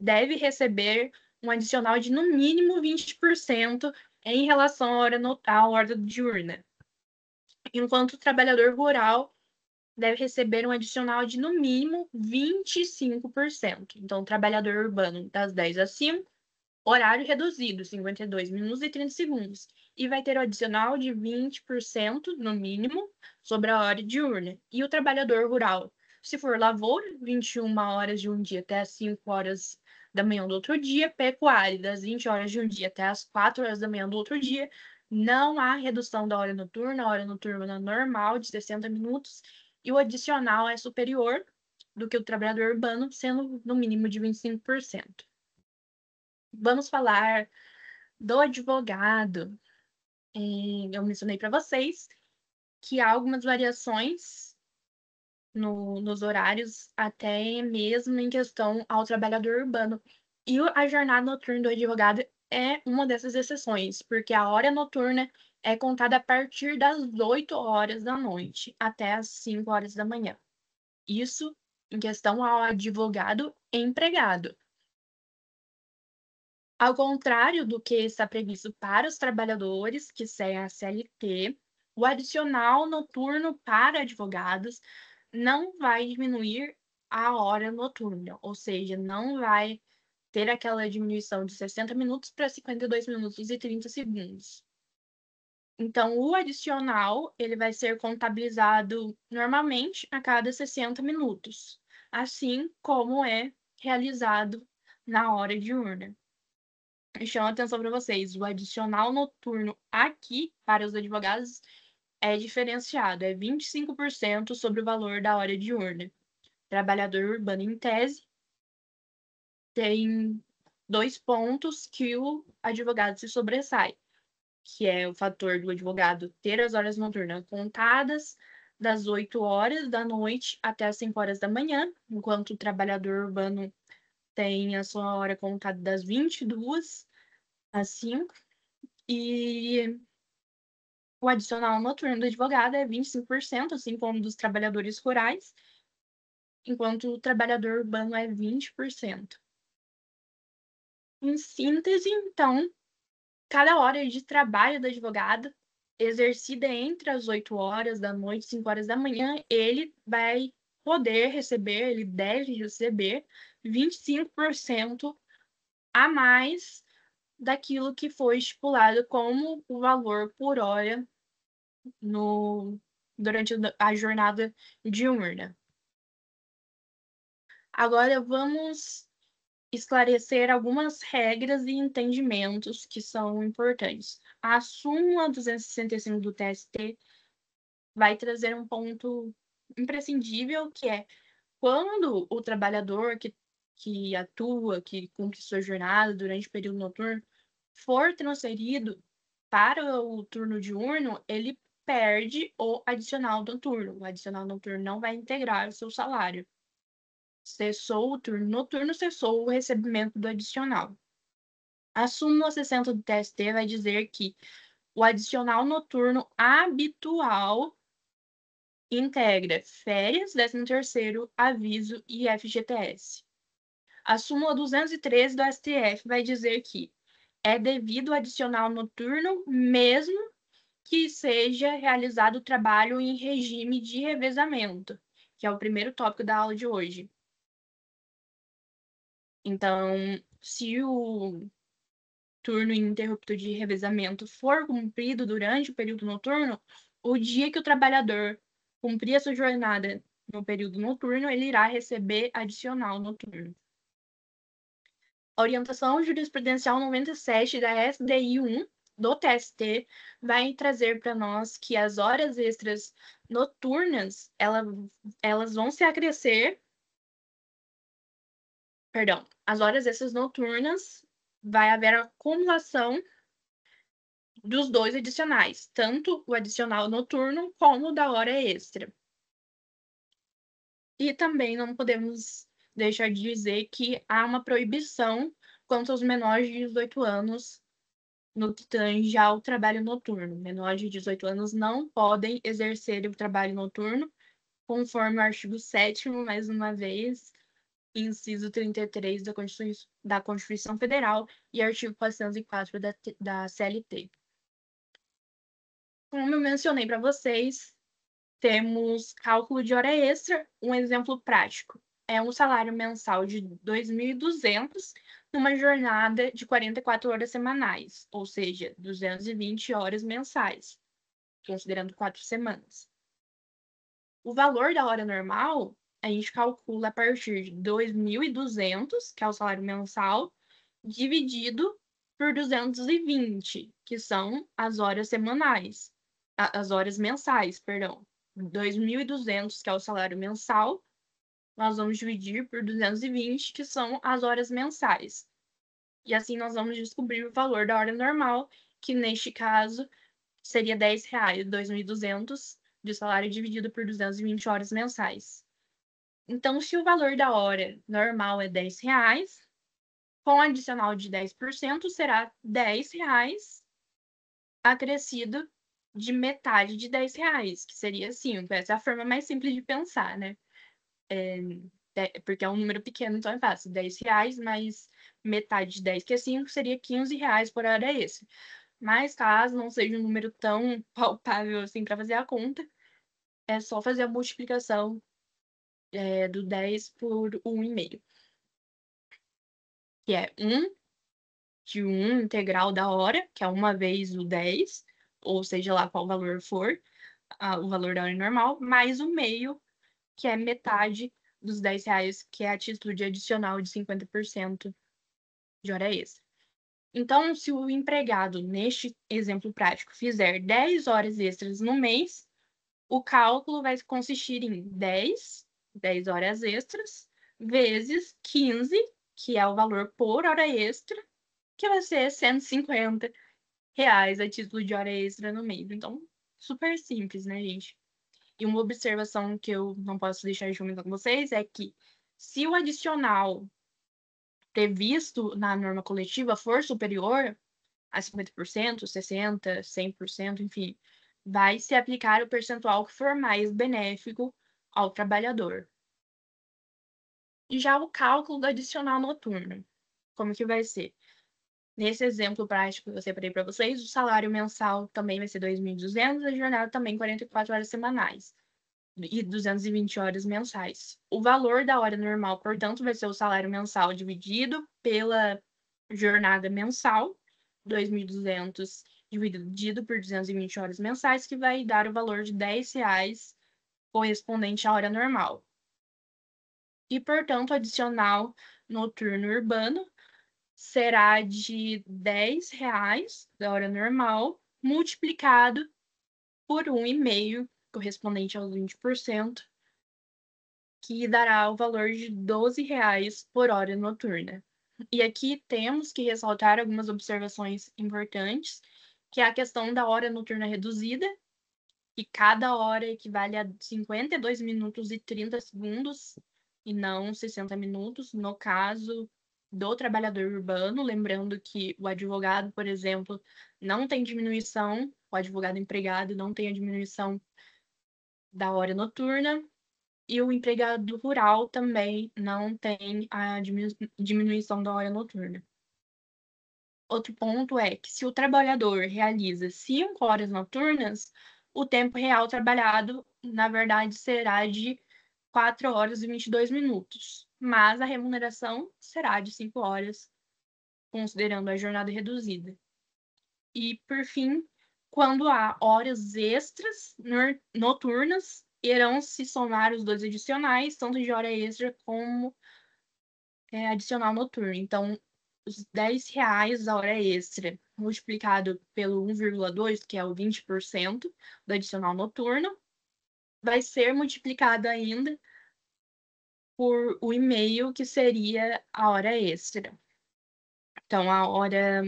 deve receber um adicional de, no mínimo, 20% em relação à hora diurna, enquanto o trabalhador rural deve receber um adicional de, no mínimo, 25%. Então, o trabalhador urbano, das 10 às 5, horário reduzido, 52 minutos e 30 segundos. E vai ter o adicional de 20%, no mínimo, sobre a hora diurna. E o trabalhador rural, se for lavoura, 21 horas de um dia até as 5 horas da manhã do outro dia, pecuária, das 20 horas de um dia até as 4 horas da manhã do outro dia, não há redução da hora noturna, a hora noturna normal de 60 minutos, e o adicional é superior do que o trabalhador urbano, sendo no mínimo de 25%. Vamos falar do advogado. Eu mencionei para vocês que há algumas variações nos horários, até mesmo em questão ao trabalhador urbano. E a jornada noturna do advogado é uma dessas exceções, porque a hora noturna é contada a partir das 8 horas da noite até as 5 horas da manhã. Isso em questão ao advogado empregado. Ao contrário do que está previsto para os trabalhadores que seguem a CLT, o adicional noturno para advogados não vai diminuir a hora noturna, ou seja, não vai ter aquela diminuição de 60 minutos para 52 minutos e 30 segundos. Então, o adicional, ele vai ser contabilizado normalmente a cada 60 minutos, assim como é realizado na hora diurna. Eu chamo a atenção para vocês, o adicional noturno aqui, para os advogados, é diferenciado, é 25% sobre o valor da hora diurna. Trabalhador urbano, em tese, tem 2 pontos que o advogado se sobressai, que é o fator do advogado ter as horas noturnas contadas das 8 horas da noite até as 5 horas da manhã, enquanto o trabalhador urbano tem a sua hora contada das 22 às 5, e o adicional noturno do advogado é 25%, assim como dos trabalhadores rurais, enquanto o trabalhador urbano é 20%. Em síntese, então, cada hora de trabalho do advogado, exercida entre as 8 horas da noite e 5 horas da manhã, ele vai poder receber, ele deve receber 25% a mais daquilo que foi estipulado como o valor por hora durante a jornada diurna. Agora vamos esclarecer algumas regras e entendimentos que são importantes. A súmula 265 do TST vai trazer um ponto imprescindível, que é quando o trabalhador que atua, que cumpre sua jornada durante o período noturno, for transferido para o turno diurno, ele perde o adicional noturno. O adicional noturno não vai integrar o seu salário. Cessou o turno noturno, cessou o recebimento do adicional. A súmula 60 do TST vai dizer que o adicional noturno habitual integra férias, 13º, aviso e FGTS. A súmula 213 do STF vai dizer que é devido ao adicional noturno mesmo que seja realizado o trabalho em regime de revezamento, que é o primeiro tópico da aula de hoje. Então, se o turno ininterrupto de revezamento for cumprido durante o período noturno, o dia que o trabalhador cumprir a sua jornada no período noturno, ele irá receber adicional noturno. A orientação jurisprudencial 97 da SDI 1 do TST vai trazer para nós que as horas extras noturnas, elas vão se acrescer. Perdão, as horas extras noturnas vai haver acumulação dos dois adicionais, tanto o adicional noturno como o da hora extra. E também não podemos deixar de dizer que há uma proibição quanto aos menores de 18 anos no que tange ao trabalho noturno. Menores de 18 anos não podem exercer o trabalho noturno, conforme o artigo 7º, mais uma vez, inciso 33 da Constituição Federal e artigo 404 da CLT. Como eu mencionei para vocês, temos cálculo de hora extra, um exemplo prático. É um salário mensal de 2.200 numa jornada de 44 horas semanais, ou seja, 220 horas mensais, considerando 4 semanas. O valor da hora normal, a gente calcula a partir de 2.200, que é o salário mensal, dividido por 220, que são as horas semanais, as horas mensais, perdão. 2.200, que é o salário mensal, nós vamos dividir por 220, que são as horas mensais. E assim nós vamos descobrir o valor da hora normal, que neste caso seria R$10, 2.200 de salário dividido por 220 horas mensais. Então, se o valor da hora normal é R$10, com adicional de 10%, será R$10 acrescido de metade de R$ 10, que seria 5. Essa é a forma mais simples de pensar, né? Porque é um número pequeno, então é fácil. R$ 10 mais metade de 10, que é 5, seria R$ 15 por hora extra. Mas caso não seja um número tão palpável assim para fazer a conta, é só fazer a multiplicação do 10 por 1,5, que é 1 de 1 integral da hora, que é uma vez o 10, ou seja lá qual valor for, o valor da hora normal, mais o meio, que é metade dos R$ 10, que é a atitude adicional de 50% de hora extra. Então, se o empregado, neste exemplo prático, fizer 10 horas extras no mês, o cálculo vai consistir em 10 horas extras, vezes 15, que é o valor por hora extra, que vai ser R$ 150 a título de hora extra no mês. Então, super simples, né, gente? E uma observação que eu não posso deixar de comentar com vocês é que se o adicional previsto na norma coletiva for superior a 50%, 60%, 100%, enfim, vai se aplicar o percentual que for mais benéfico ao trabalhador. E já o cálculo do adicional noturno, como que vai ser? Nesse exemplo prático que eu separei para vocês, o salário mensal também vai ser 2.200, a jornada também 44 horas semanais e 220 horas mensais. O valor da hora normal, portanto, vai ser o salário mensal dividido pela jornada mensal, 2.200 dividido por 220 horas mensais, que vai dar o valor de R$ 10 correspondente à hora normal. E, portanto, o adicional noturno urbano será de R$ 10 da hora normal, multiplicado por 1,5, correspondente aos 20%, que dará o valor de R$ 12 por hora noturna. E aqui temos que ressaltar algumas observações importantes, que é a questão da hora noturna reduzida, que cada hora equivale a 52 minutos e 30 segundos, e não 60 minutos, no caso do trabalhador urbano, lembrando que o advogado, por exemplo, não tem diminuição, o advogado empregado não tem a diminuição da hora noturna, e o empregado rural também não tem a diminuição da hora noturna. Outro ponto é que se o trabalhador realiza 5 horas noturnas, o tempo real trabalhado, na verdade, será de 4 horas e 22 minutos, mas a remuneração será de 5 horas, considerando a jornada reduzida. E, por fim, quando há horas extras noturnas, irão se somar os dois adicionais, tanto de hora extra como adicional noturno. Então, os R$ 10 a hora extra multiplicado pelo 1,2, que é o 20% do adicional noturno, vai ser multiplicado ainda por o e-mail, que seria a hora extra. Então, a hora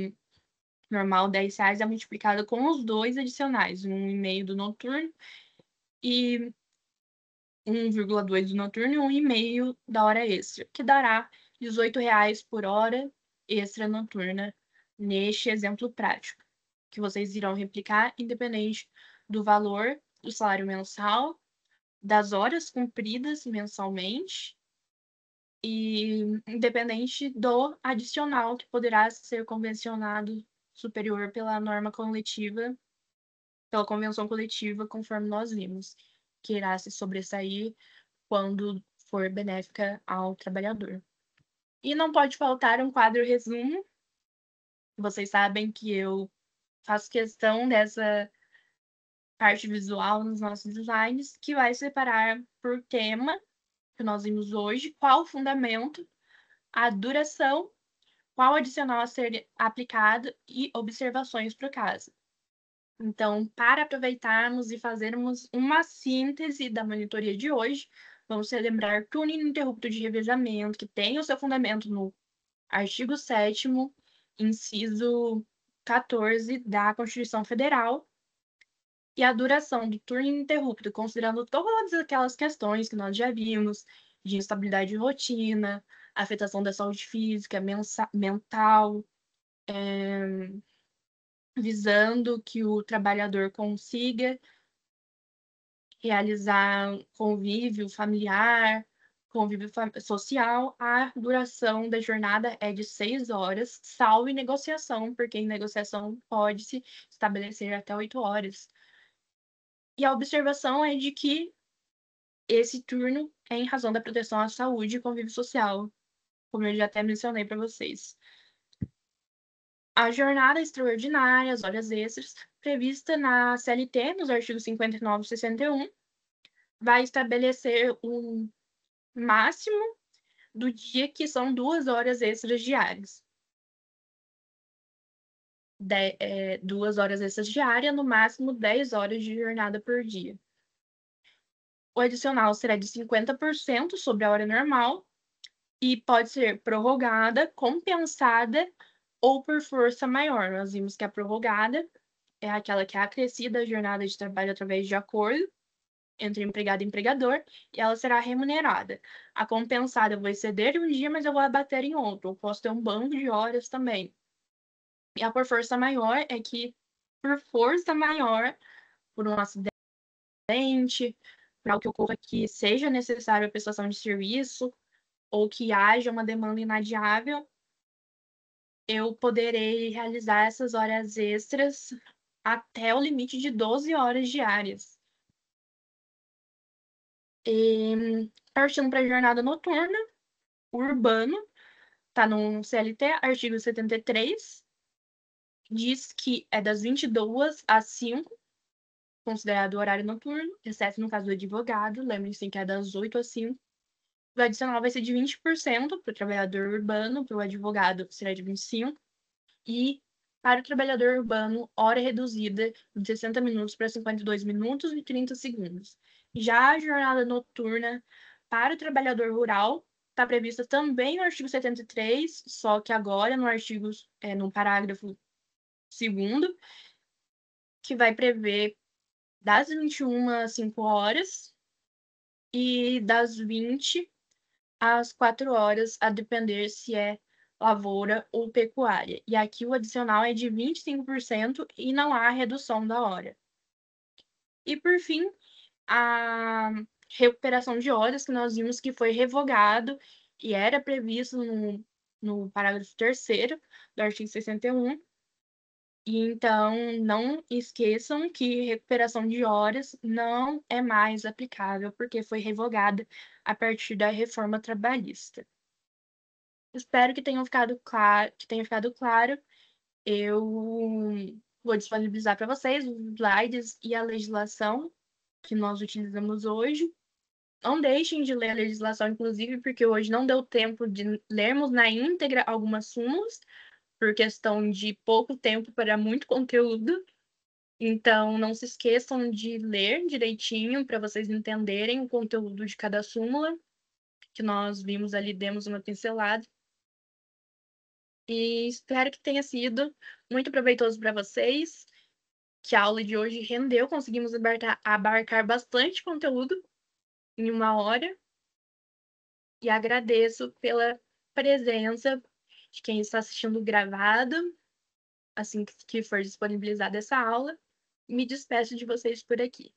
normal, R$ 10, é multiplicada com os dois adicionais, 1,5 do noturno e 1,2 do noturno e 1,5 da hora extra, que dará R$ 18 por hora extra noturna neste exemplo prático, que vocês irão replicar independente do valor do salário mensal, das horas cumpridas mensalmente e independente do adicional que poderá ser convencionado superior pela norma coletiva, pela convenção coletiva, conforme nós vimos, que irá se sobressair quando for benéfica ao trabalhador. E não pode faltar um quadro resumo. Vocês sabem que eu faço questão dessa parte visual nos nossos designs, que vai separar por tema, que nós vimos hoje, qual o fundamento, a duração, qual adicional a ser aplicado e observações para o caso. Então, para aproveitarmos e fazermos uma síntese da monitoria de hoje, vamos relembrar tuning ininterrupto de revezamento, que tem o seu fundamento no artigo 7º, inciso 14 da Constituição Federal, e a duração do turno ininterrupto, considerando todas aquelas questões que nós já vimos, de instabilidade de rotina, afetação da saúde física, mental, visando que o trabalhador consiga realizar convívio familiar, convívio social. A duração da jornada é de 6 horas, salvo em negociação, porque em negociação pode-se estabelecer até 8 horas. E a observação é de que esse turno é em razão da proteção à saúde e convívio social, como eu já até mencionei para vocês. A jornada extraordinária, as horas extras, prevista na CLT, nos artigos 59 e 61, vai estabelecer um máximo do dia, que são 2 horas extras diárias. 2 horas extras diárias, no máximo 10 horas de jornada por dia. O adicional será de 50% sobre a hora normal e pode ser prorrogada, compensada ou por força maior. Nós vimos que a prorrogada é aquela que é acrescida a jornada de trabalho através de acordo entre empregado e empregador, e ela será remunerada. A compensada, eu vou exceder um dia, mas eu vou abater em outro. Eu posso ter um banco de horas também. E a por força maior é que, por força maior, por um acidente, para o que ocorra que seja necessário a prestação de serviço, ou que haja uma demanda inadiável, eu poderei realizar essas horas extras até o limite de 12 horas diárias. E, partindo para a jornada noturna, urbano, está no CLT, artigo 73, diz que é das 22 às 5, considerado horário noturno, exceto no caso do advogado, lembre-se que é das 8 às 5. O adicional vai ser de 20% para o trabalhador urbano, para o advogado será de 25%, e para o trabalhador urbano, hora reduzida de 60 minutos para 52 minutos e 30 segundos. Já a jornada noturna para o trabalhador rural está prevista também no artigo 73, só que agora no parágrafo 2º, que vai prever das 21 às 5 horas e das 20 às 4 horas, a depender se é lavoura ou pecuária. E aqui o adicional é de 25% e não há redução da hora. E, por fim, a recuperação de horas, que nós vimos que foi revogado e era previsto no parágrafo 3º do artigo 61. E então, não esqueçam que recuperação de horas não é mais aplicável, porque foi revogada a partir da reforma trabalhista. Espero que tenha ficado claro. Eu vou disponibilizar para vocês os slides e a legislação que nós utilizamos hoje. Não deixem de ler a legislação, inclusive, porque hoje não deu tempo de lermos na íntegra algumas súmulas, por questão de pouco tempo para muito conteúdo. Então, não se esqueçam de ler direitinho para vocês entenderem o conteúdo de cada súmula, que nós vimos ali, demos uma pincelada. E espero que tenha sido muito proveitoso para vocês, que a aula de hoje rendeu, conseguimos abarcar bastante conteúdo em 1 hora. E agradeço pela presença de quem está assistindo gravado, assim que for disponibilizada essa aula. Me despeço de vocês por aqui.